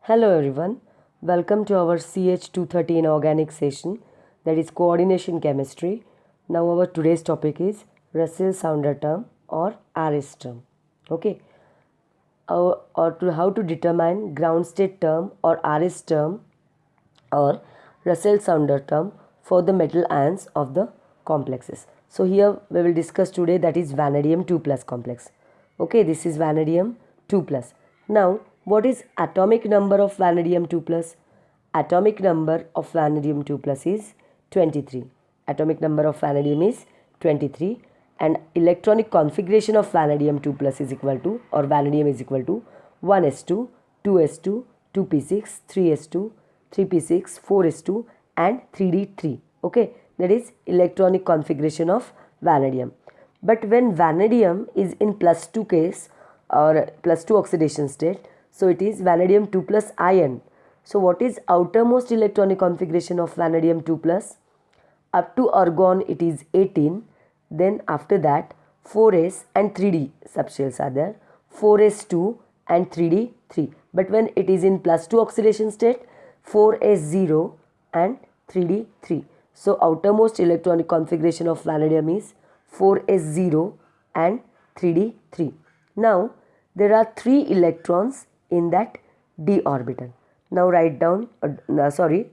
Hello everyone, welcome to our CH230 inorganic session, that is coordination chemistry. Now our today's topic is Russell Sounder term or RS term. Okay, how to determine ground state term or RS term or Russell Sounder term for the metal ions of the complexes. So here we will discuss today, that is vanadium 2 plus complex. Okay, this is vanadium 2 plus. Now what is atomic number of vanadium 2 plus? Atomic number of vanadium 2 plus is 23. Atomic number of vanadium is 23, and electronic configuration of vanadium 2 plus is equal to, or vanadium is equal to 1s2, 2s2, 2p6, 3s2, 3p6, 4s2 and 3d3. Okay, that is electronic configuration of vanadium. But when vanadium is in plus 2 case or plus 2 oxidation state, so it is vanadium 2 plus ion. So what is outermost electronic configuration of vanadium 2 plus? Up to argon it is 18, then after that 4s and 3d subshells are there, 4s2 and 3d3. But when it is in plus 2 oxidation state, 4s0 and 3d3. So outermost electronic configuration of vanadium is 4s0 and 3d3. Now there are 3 electrons in that d orbital. Now write down,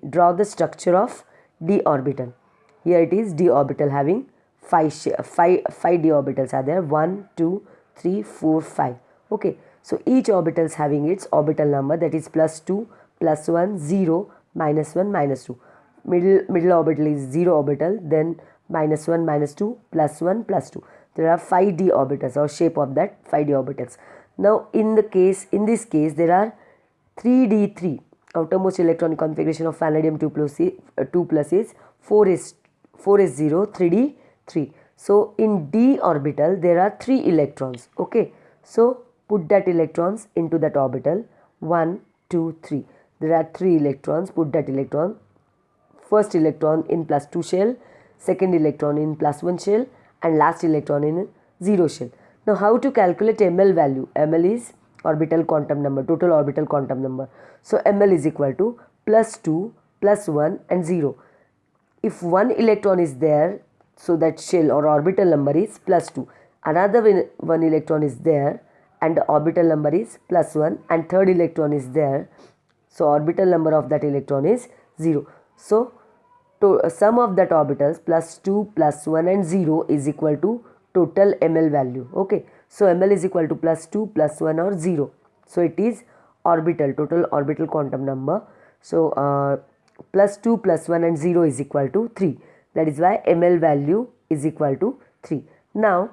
draw the structure of d orbital. Here it is d orbital having 5 d orbitals are there, 1, 2, 3, 4, 5. Okay, so each orbital is having its orbital number, that is plus 2, plus 1, 0, minus 1, minus 2. Middle orbital is 0 orbital, then minus 1, minus 2, plus 1, plus 2. There are 5 d orbitals, or shape of that 5 d orbitals. Now in this case there are 3d3. Outermost electronic configuration of vanadium 2 plus is 4s0, 3d3. So in d orbital there are 3 electrons. Okay, so put that electrons into that orbital. 1, 2, 3. There are 3 electrons. Put that electron. First electron in plus 2 shell, second electron in plus 1 shell, and last electron in 0 shell. Now how to calculate ml value? Ml is orbital quantum number, total orbital quantum number. So ml is equal to plus 2, plus 1 and 0. If one electron is there, so that shell or orbital number is plus 2. Another one electron is there and the orbital number is plus 1, and third electron is there, so orbital number of that electron is 0. So sum of that orbitals plus 2, plus 1 and 0 is equal to total ml value. Okay, so ml is equal to plus 2, plus 1 or 0. So it is total orbital quantum number. So plus 2, plus 1 and 0 is equal to 3. That is why ml value is equal to 3. Now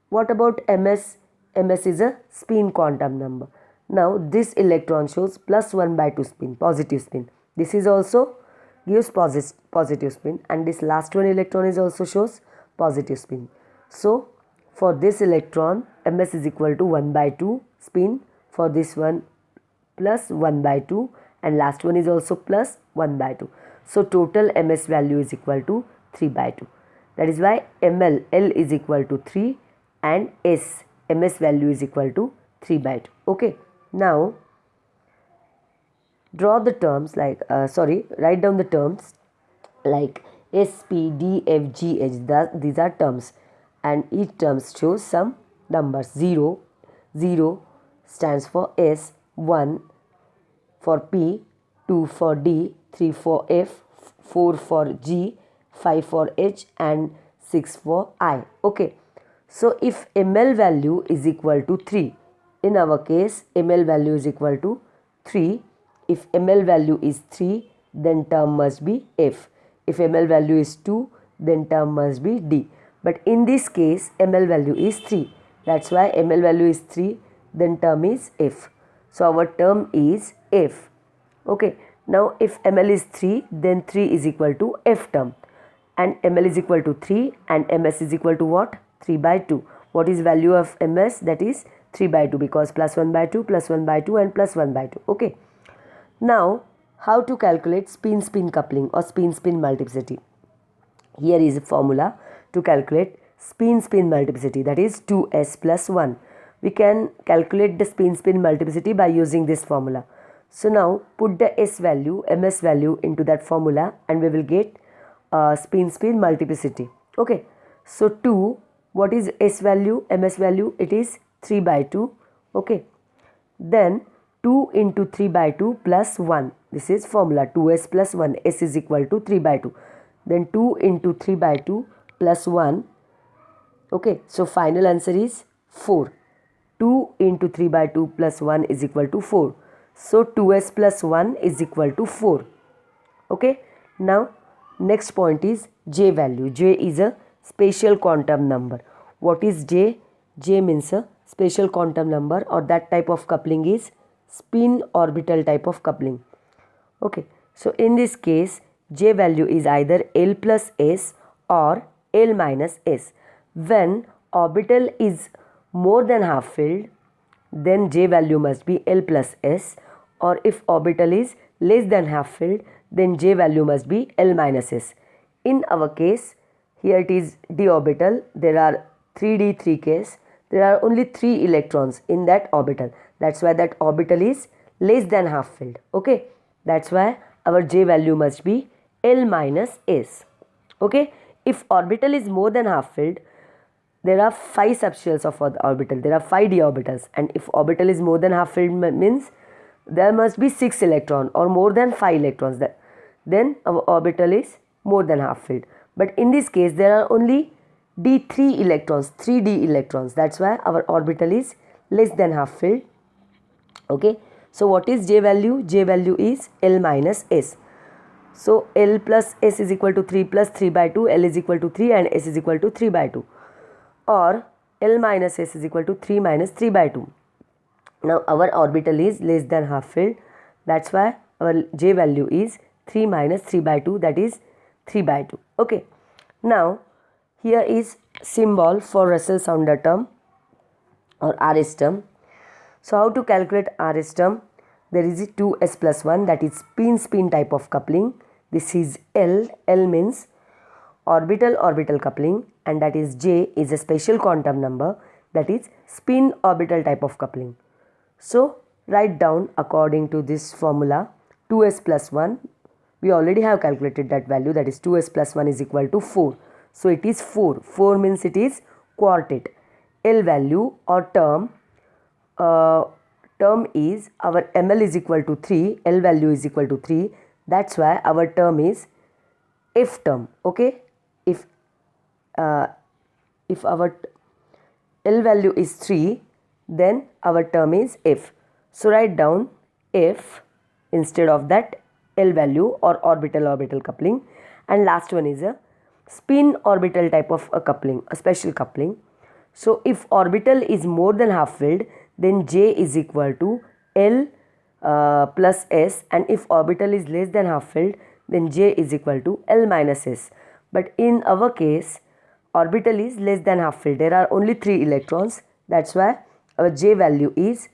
what about ms? Ms is a spin quantum number. Now this electron shows plus 1 by 2 spin, positive spin. This is also gives positive spin, and this last one electron is also shows positive spin. So for this electron ms is equal to 1 by 2 spin, for this one plus 1 by 2, and last one is also plus 1 by 2. So total ms value is equal to 3 by 2. That is why ml, L is equal to 3 and ms value is equal to 3 by 2. Okay, now draw the terms like, write down the terms like S, P, D, F, G, H. These are terms, and each term shows some numbers. 0 stands for S, 1 for P, 2 for D, 3 for F, 4 for G, 5 for H and 6 for I. Okay, so if ml value is equal to 3, in our case ml value is equal to 3. If ml value is 3, then term must be F. If ml value is 2, then term must be D. But in this case ml value is 3. That's why ml value is 3, then term is F. So our term is F. Okay, now if ml is 3, then 3 is equal to F term, and ml is equal to 3 and ms is equal to what? 3 by 2. What is value of ms? That is 3 by 2, because plus 1 by 2, plus 1 by 2 and plus 1 by 2. Okay. Now how to calculate spin-spin coupling or spin-spin multiplicity? Here is a formula to calculate spin-spin multiplicity, that is 2s plus 1. We can calculate the spin-spin multiplicity by using this formula. So now put the S value, ms value into that formula and we will get spin multiplicity. Okay, so 2, what is S value, ms value? It is 3 by 2. Okay, then 2 into 3 by 2 plus 1. This is formula 2s plus 1. S is equal to 3 by 2. Then 2 into 3 by 2 plus 1. Okay, so final answer is 4. 2 into 3 by 2 plus 1 is equal to 4. So 2s plus 1 is equal to 4. Okay, now next point is J value. J is a special quantum number. What is J? J means a special quantum number, or that type of coupling is spin orbital type of coupling. Okay, so in this case J value is either L plus S or L minus S. When orbital is more than half filled, then J value must be L plus S, or if orbital is less than half filled, then J value must be L minus S. In our case, here it is d orbital, there are 3d 3 case, there are only 3 electrons in that orbital. That's why that orbital is less than half filled. Okay, that's why our J value must be L minus S. Okay, if orbital is more than half filled, there are 5 subshells of the orbital, there are 5 d orbitals, and if orbital is more than half filled means there must be 6 electrons or more than 5 electrons, then our orbital is more than half filled. But in this case there are only d3 electrons, 3d electrons, that's why our orbital is less than half filled. Okay, so what is J value? J value is L minus S. So L plus S is equal to 3 plus 3 by 2, L is equal to 3 and S is equal to 3 by 2, or L minus S is equal to 3 minus 3 by 2. Now our orbital is less than half filled, that's why our J value is 3 minus 3 by 2, that is 3 by 2. Okay, now here is symbol for Russell Sounder term or RS term. So how to calculate RS term? There is a 2s plus 1, that is spin type of coupling. This is L. L means orbital coupling, and that is J is a special quantum number, that is spin orbital type of coupling. So write down according to this formula 2s plus 1. We already have calculated that value, that is 2s plus 1 is equal to 4. So it is 4. 4 means it is quartet. L value or term is our ml is equal to 3, L value is equal to 3. That's why our term is F term. Okay, if our L value is 3, then our term is F. So write down F instead of that L value or orbital coupling. And last one is a spin orbital type of a coupling, a special coupling. So if orbital is more than half filled, then J is equal to L plus S, and if orbital is less than half filled, then J is equal to L minus S. But in our case, orbital is less than half filled, there are only 3 electrons, that's why our J value is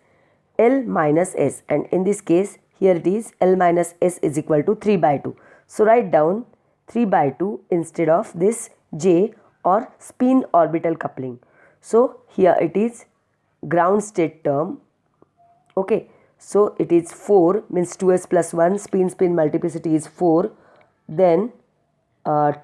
L minus S, and in this case here it is L minus S is equal to 3 by 2. So write down 3 by 2 instead of this J or spin orbital coupling. So here it is ground state term. Okay, so it is 4 means 2s plus 1, spin multiplicity is 4, then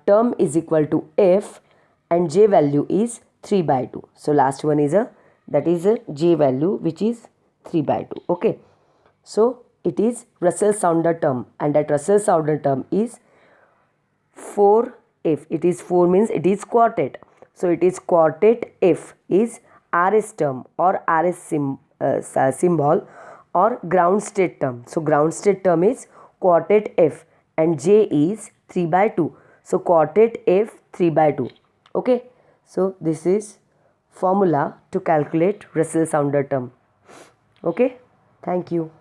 term is equal to F and J value is 3 by 2. So last one is that is a J value which is 3 by 2. Okay, so it is Russell Sounder term, and that Russell Sounder term is 4F. It is 4 means it is quartet. So it is quartet F is RS term or RS symbol or ground state term. So ground state term is quartet F and J is 3 by 2. So quartet F 3 by 2. Okay, so this is formula to calculate Russell Sounder term. Okay, thank you.